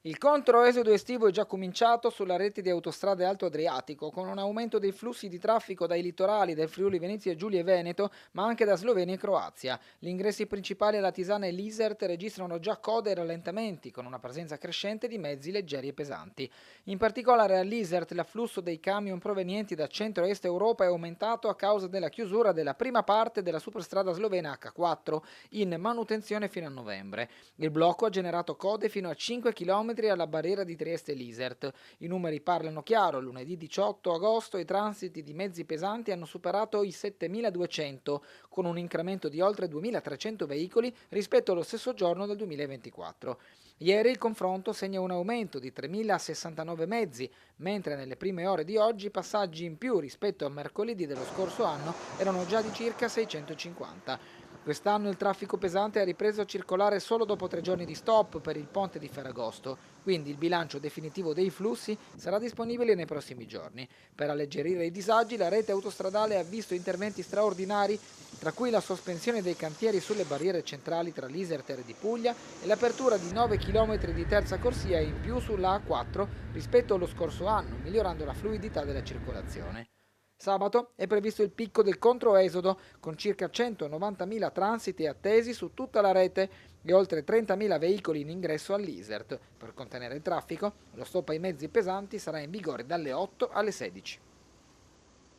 Il controesodo estivo è già cominciato sulla rete di autostrade Alto Adriatico, con un aumento dei flussi di traffico dai litorali del Friuli Venezia Giulia e Veneto, ma anche da Slovenia e Croazia. Gli ingressi principali alla Tisana e l'Isert registrano già code e rallentamenti, con una presenza crescente di mezzi leggeri e pesanti. In particolare all'Isert l'afflusso dei camion provenienti da centro-est Europa è aumentato a causa della chiusura della prima parte della superstrada slovena H4, in manutenzione fino a novembre. Il blocco ha generato code fino a 5 km alla barriera di Trieste-Lisert. I numeri parlano chiaro: lunedì 18 agosto i transiti di mezzi pesanti hanno superato i 7.200, con un incremento di oltre 2.300 veicoli rispetto allo stesso giorno del 2024. Ieri il confronto segna un aumento di 3.069 mezzi, mentre nelle prime ore di oggi i passaggi in più rispetto a mercoledì dello scorso anno erano già di circa 650. Quest'anno il traffico pesante ha ripreso a circolare solo dopo 3 giorni di stop per il ponte di Ferragosto, quindi il bilancio definitivo dei flussi sarà disponibile nei prossimi giorni. Per alleggerire i disagi, la rete autostradale ha visto interventi straordinari, tra cui la sospensione dei cantieri sulle barriere centrali tra l'Iserter di Puglia e l'apertura di 9 km di terza corsia in più sulla A4 rispetto allo scorso anno, migliorando la fluidità della circolazione. Sabato è previsto il picco del controesodo, con circa 190.000 transiti attesi su tutta la rete e oltre 30.000 veicoli in ingresso all'Isert. Per contenere il traffico, lo stop ai mezzi pesanti sarà in vigore dalle 8 alle 16.